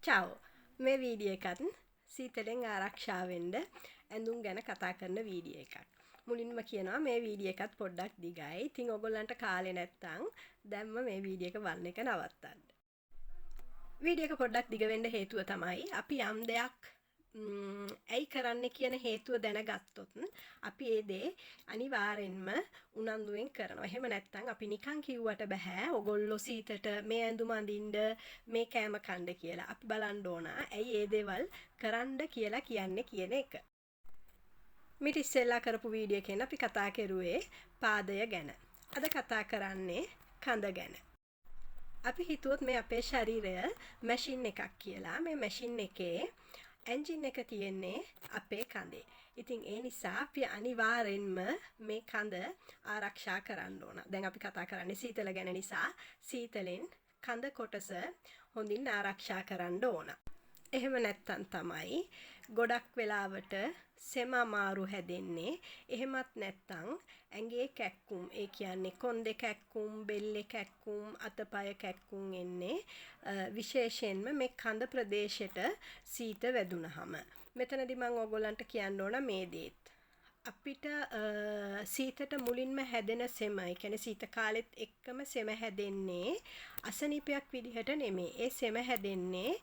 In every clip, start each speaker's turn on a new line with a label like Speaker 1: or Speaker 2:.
Speaker 1: Ciao මේ video එකත් සීතලෙන් ආරක්ෂා වෙන්න ඇඳුම් ගැන කතා කරන වීඩියෝ එකක්. මුලින්ම කියනවා මේ වීඩියෝ එකත් පොඩ්ඩක් දිගයි. ඉතින් ඔයගොල්ලන්ට කාලේ නැත්තම් දැන්ම මේ වීඩියෝ එක බලන එක නවත්තන්න. වීඩියෝ එක පොඩ්ඩක් දිග වෙන්න හේතුව තමයි අපි යම් දෙයක් ඇයි කරන්න කියන හේතුව දැනගත්තොත් අපි ඒ දේ අනිවාර්යෙන්ම උනන්දුවෙන් කරනවා. එහෙම නැත්නම් අපි නිකන් කිව්වට බෑ ඔයගොල්ලෝ සීතට මේ ඇඳුම අඳින්න මේ කෑම කන්න කියලා. අපි බලන්න ඕන ඇයි ඒ දේවල් කරන්න කියලා කියන්නේ කියන එක. මිට ඉස්සෙල්ලා කරපු වීඩියෝ එකෙන් අපි කතා කරුවේ පාදය ගැන. අද කතා කරන්නේ කඳ ගැන. අපි හිතුවොත් මේ අපේ ශරීරය මැෂින් එකක් කියලා. මේ මැෂින් එකේ එන්ජින් එක තියෙන්නේ අපේ කඳේ. ඉතින් ඒ නිසා අපි අනිවාර්යෙන්ම මේ කඳ ආරක්ෂා කරන්න ඕන. දැන් අපි කතා කරන්නේ සීතල ගැන නිසා සීතලෙන් කඳ කොටස හොඳින් ආරක්ෂා කරන්න ඕන. එහෙම නැත්තම් තමයි ගොඩක් වෙලාවට සෙම අමාරු හැදෙන්නේ. එහෙමත් නැත්තම් ඇඟේ කැක්කුම්, ඒ කියන්නේ කොන්දේ කැක්කුම්, බෙල්ලේ කැක්කුම්, අතපය කැක්කුම් එන්නේ විශේෂයෙන්ම මේ කඳ ප්‍රදේශයට සීත වැදුනහම. මෙතනදී මම ඔයගොල්ලන්ට කියන්න ඕන මේ දේත්. අපිට සීතට මුලින්ම හැදෙන සෙම, ඒ කියන්නේ සීත කාලෙත් එක්කම සෙම හැදෙන්නේ අසනීපයක් විදිහට නෙමෙයි. ඒ සෙම හැදෙන්නේ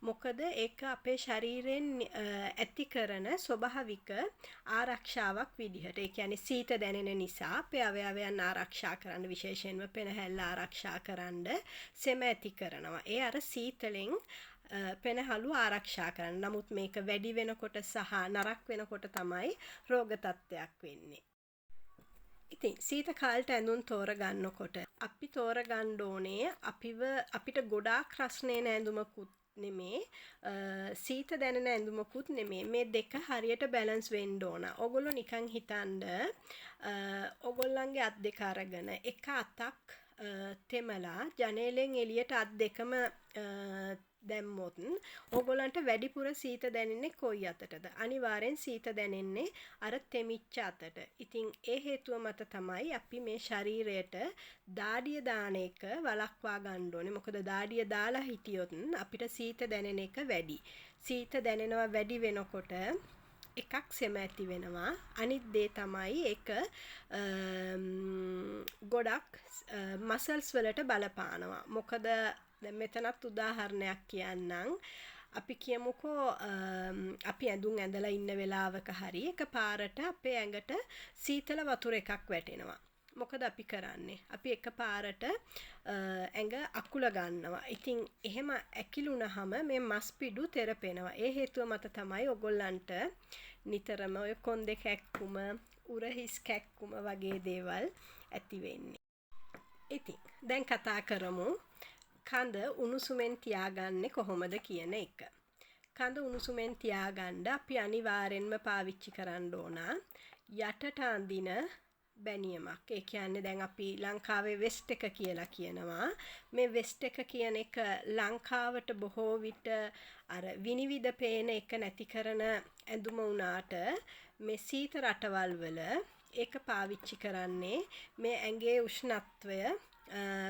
Speaker 1: මොකද ඒක අපේ ශරීරයෙන් ඇති කරන ස්වභාවික ආරක්ෂාවක් විදිහට. ඒ කියන්නේ සීත දැනෙන නිසා අපේ අවයවයන් ආරක්ෂා කරන්න, විශේෂයෙන්ම පෙනහැල්ල ආරක්ෂා කරන්න සෙම ඇති කරනවා. ඒ අර සීතලෙන් පෙනහළු ආරක්ෂා කරන්න. නමුත් මේක වැඩි වෙනකොට සහ නරක් වෙනකොට තමයි රෝග තත්ත්වයක් වෙන්නේ. ඉතින් සීත කාලට ඇඳුම් තෝරගන්නකොට අපි තෝරගන්න ඕනේ අපිට ගොඩාක් රස්නේ ඇඳුමකුත් නෙමේ, සීත දැනෙන ඇඳුමකුත් නෙමේ. මේ දෙක හරියට බැලන්ස් වෙන්න ඕන. ඔයගොල්ලෝ නිකන් හිතන්න ඔයගොල්ලන්ගේ අත් දෙක අරගෙන එක අතක් තෙමලා ජනේලෙන් එළියට අත් දෙකම දැම්මොත් ඕගොල්ලන්ට වැඩිපුර සීත දැනෙන්නේ කොයි අතටද? අනිවාර්යෙන් සීත දැනෙන්නේ අර තෙමිච්ච අතට. ඉතින් ඒ හේතුව මත තමයි අපි මේ ශරීරයට දාඩිය දාන එක වළක්වා ගන්න ඕනේ. මොකද දාඩිය දාලා හිටියොත් අපිට සීත දැනෙන එක වැඩි. සීත දැනෙනවා වැඩි වෙනකොට එකක් සෙම ඇති වෙනවා. අනිත් දේ තමයි ඒක ගොඩක් මසල්ස් වලට බලපානවා. මොකද දැන් මෙතනත් උදාහරණයක් කියන්නම්. අපි කියමුකෝ අපි ඇඳුම් ඇඳලා ඉන්න වෙලාවක හරි එකපාරට අපේ ඇඟට සීතල වතුර එකක් වැටෙනවා. මොකද අපි කරන්නේ? අපි එකපාරට ඇඟ අකුල ගන්නවා. ඉතින් එහෙම ඇකිලුනහම මේ මස් පිඩු තෙරපෙනවා. ඒ හේතුව මත තමයි ඔයගොල්ලන්ට නිතරම ඔය කොන්දේ කැක්කුම, උරහිස් කැක්කුම වගේ දේවල් ඇති වෙන්නේ. ඉතින් දැන් කතා කරමු කඳ උණුසුමෙන් තියාගන්නේ කොහොමද කියන එක. කඳ උණුසුමෙන් තියාගන්න අපි අනිවාර්යෙන්ම පාවිච්චි කරන්න ඕන යටට අඳින බැනියමක්. ඒ කියන්නේ දැන් අපි ලංකාවේ වෙස්ට් එක කියලා කියනවා. මේ වෙස්ට් එක කියන එක ලංකාවට බොහෝ විට අර විනිවිද පේන එක නැති කරන ඇඳුම වුණාට මේ සීත රටවල් වල ඒක පාවිච්චි කරන්නේ මේ ඇඟේ උෂ්ණත්වය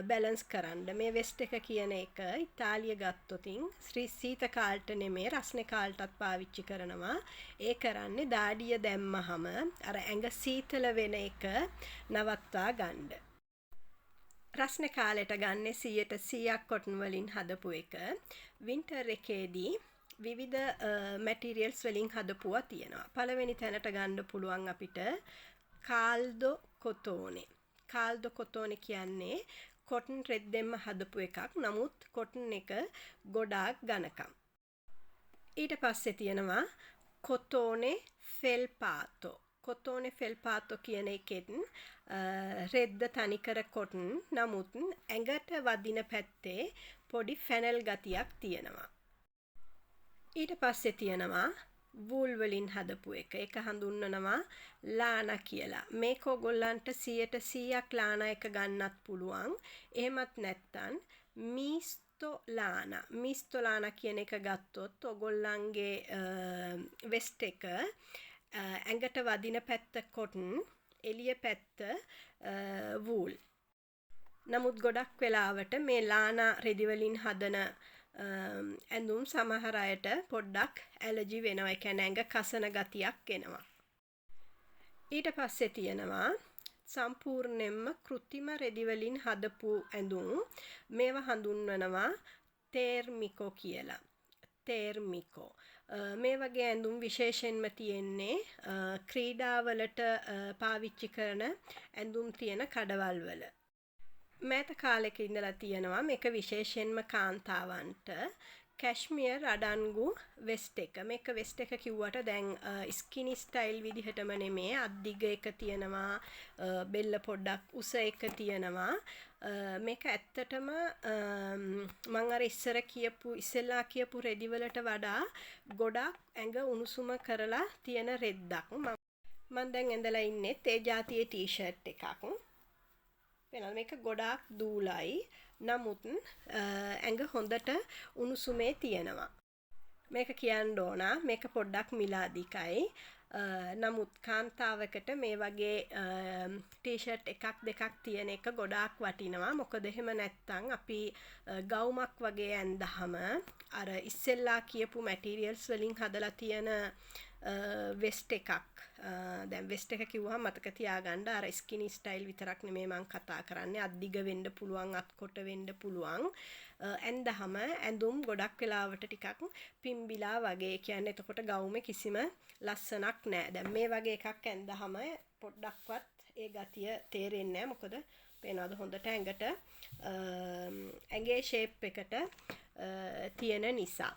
Speaker 1: බැලන්ස් කරන්න. මේ වෙස්ට් එක කියන එක ඉතාලිය ගත්තොතින් සීත කාලට නෙමේ රස්නේ කාලටත් පාවිච්චි කරනවා. ඒ කරන්නේ දාඩිය දැම්මහම අර ඇඟ සීතල වෙන එක නවත්වා ගන්න. රස්නේ කාලෙට ගන්නේ 100% කොටන් වලින් හදපු එක. වින්ටර් එකේදී විවිධ මැටීරියල්ස් වලින් හදපුවා තියෙනවා. පළවෙනි තැනට ගන්න පුළුවන් අපිට කාල්දෝ කොතෝනේ. කාල්දෝ කොතෝනේ කියන්නේ කොටන් රෙද්දෙන්ම හදපු එකක්. නමුත් කොටන් එක ගොඩාක් ඝනකම්. ඊට පස්සේ තියෙනවා කොතෝනේ ෆෙල්පාතෝ. කොතෝනේ ෆෙල්පාතෝ කියන එකෙත් රෙද්ද තනිකර කොටන්. නමුත් ඇඟට වදින පැත්තේ පොඩි ෆැනල් ගතියක් තියෙනවා. ඊට පස්සේ තියෙනවා වූල් වලින් හදපු එක. ඒක හඳුන්වනවා ලානා කියලා. මේක ඔයගොල්ලන්ට 100% ලානා එක ගන්නත් පුළුවන්. එහෙමත් නැත්තම් මීස්තෝලානා. මීස්තෝලානා කියන එක ගත්තොත් ඔයගොල්ලන්ගේ වෙස්ට් එක ඇඟට වදින පැත්ත කොටන්, එළිය පැත්ත වූල්. නමුත් ගොඩක් වෙලාවට මේ ලානා රෙදි වලින් හදන ඇඳුම් සමහර අයට පොඩ්ඩක් ඇලර්ජි වෙනවා. ඒ කියන්නේ ඇඟ කසන ගතියක් එනවා. ඊට පස්සේ තියෙනවා සම්පූර්ණයෙන්ම කෘත්‍රිම රෙදි වලින් හදපු ඇඳුම්. මේවා හඳුන්වනවා තේර්මිකෝ කියලා. තේර්මිකෝ. මේ වගේ ඇඳුම් විශේෂයෙන්ම තියෙන්නේ ක්‍රීඩාවලට පාවිච්චි කරන ඇඳුම් තියෙන කඩවල් වල. මෑත කාලෙක ඉඳලා තියෙනවා මේක විශේෂයෙන්ම කාන්තාවන්ට කැශ්මියර් අඩන්ගු වෙස්ට් එක. මේක වෙස්ට් එක කිව්වට දැන් ස්කිනි ස්ටයිල් විදිහටම නෙමේ. අත් දිග එක තියෙනවා, බෙල්ල පොඩ්ඩක් උස එක තියෙනවා. මේක ඇත්තටම මම අර ඉස්සෙල්ලා කියපු රෙදි වලට වඩා ගොඩක් ඇඟ උණුසුම කරලා තියෙන රෙද්දක්. මම දැන් ඇඳලා ඉන්නේ ඒ જાතියේ ටී-ෂර්ට් එකක්. වෙනද මේක ගොඩාක් දූලයි. නමුත් ඇඟ හොඳට උණුසුමේ තියෙනවා. මේක කියන්න ඕන මේක පොඩ්ඩක් මිලාදිකයි. නමුත් කාන්තාවකට මේ වගේ ටී-ෂර්ට් එකක් දෙකක් තියෙන එක ගොඩාක් වටිනවා. මොකද එහෙම නැත්තම් අපි ගවුමක් වගේ ඇඳහම අර ඉස්සෙල්ලා කියපු මැටීරියල්ස් වලින් හදලා තියෙන වෙස්ට් එකක්. දැන් වෙස්ට් එක කිව්වහම මතක තියාගන්න අර ස්කිනි ස්ටයිල් විතරක් නෙමෙයි මම කතා කරන්නේ. අත් දිග වෙන්න පුළුවන්, අත් කොට වෙන්න පුළුවන්. ඇඳහම ඇඳුම් ගොඩක් වෙලාවට ටිකක් පිම්බිලා වගේ. කියන්නේ එතකොට ගවුමේ කිසිම ලස්සනක් නැහැ. දැන් මේ වගේ එකක් ඇඳහම පොඩ්ඩක්වත් ඒ ගතිය තේරෙන්නේ නැහැ. මොකද පේනවාද හොඳට ඇඟට ඇඟේ ෂේප් එකට තියෙන නිසා.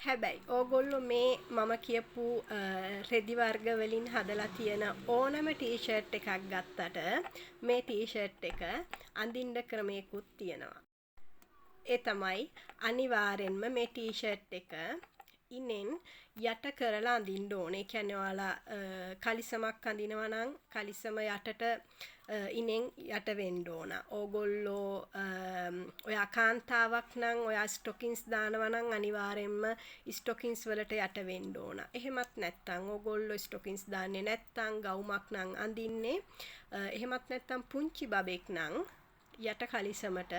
Speaker 1: හැබැයි ඕගොල්ලෝ මේ මම කියපු රෙදි වර්ග වලින් හදලා තියෙන ඕනම ටී-ෂර්ට් එකක් ගත්තට මේ ටී-ෂර්ට් එක අඳින්න ක්‍රමයකුත් තියෙනවා. ඒ තමයි අනිවාර්යෙන්ම මේ ටී-ෂර්ට් එක ඉනෙන් යට කරලා අඳින්න ඕනේ. ඒ කියන්නේ ඔයාලා කලිසමක් අඳිනවා නම් කලිසම යටට ඉනෙන් යට වෙන්න ඕන. ඕගොල්ලෝ ඔයා කාන්තාවක් නම් ඔයා ස්ටොකින්ස් දානවා නම් අනිවාර්යෙන්ම ස්ටොකින්ස් වලට යට වෙන්න ඕන. එහෙමත් නැත්නම් ඕගොල්ලෝ ස්ටොකින්ස් දාන්නේ නැත්නම් ගවුමක් නම් අඳින්නේ. එහෙමත් නැත්නම් පුංචි බබෙක් නම් යට කලිසමට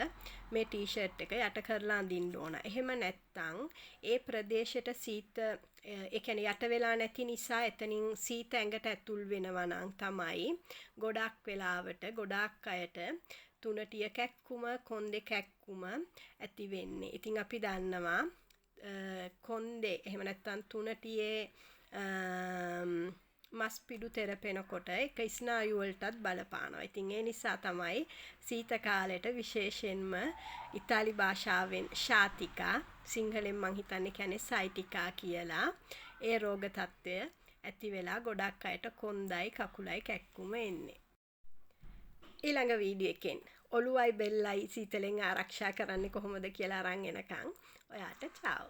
Speaker 1: මේ ටී-ෂර්ට් එක යට කරලා අඳින්න ඕන. එහෙම නැත්නම් ඒ ප්‍රදේශයට සීත ඒ කියන්නේ යට වෙලා නැති නිසා එතනින් සීත ඇඟට ඇතුල් වෙනවා නම් තමයි ගොඩක් වෙලාවට ගොඩාක් අයට තුනටිය කැක්කුම, කොන්දේ කැක්කුම ඇති වෙන්නේ. ඉතින් අපි දන්නවා කොන්දේ එහෙම නැත්නම් තුනටියේ මස් පිඩු තෙරපෙනකොට ඒක ස්නායු වලටත් බලපානවා. ඉතින් ඒ නිසා තමයි සීත කාලෙට විශේෂයෙන්ම ඉතාලි භාෂාවෙන් ශාතිකා, සිංහලෙන් මං හිතන්නේ කියන්නේ සයිටිකා කියලා ඒ රෝග තත්ත්වය ඇති වෙලා ගොඩක් අයට කොන්දයි කකුලයි කැක්කුම එන්නේ. ඊළඟ වීඩියෝ එකෙන් ඔළුවයි බෙල්ලයි සීතලෙන් ආරක්ෂා කරන්නේ කොහොමද කියලා අරන් එනකන් ඔයාට චාව්.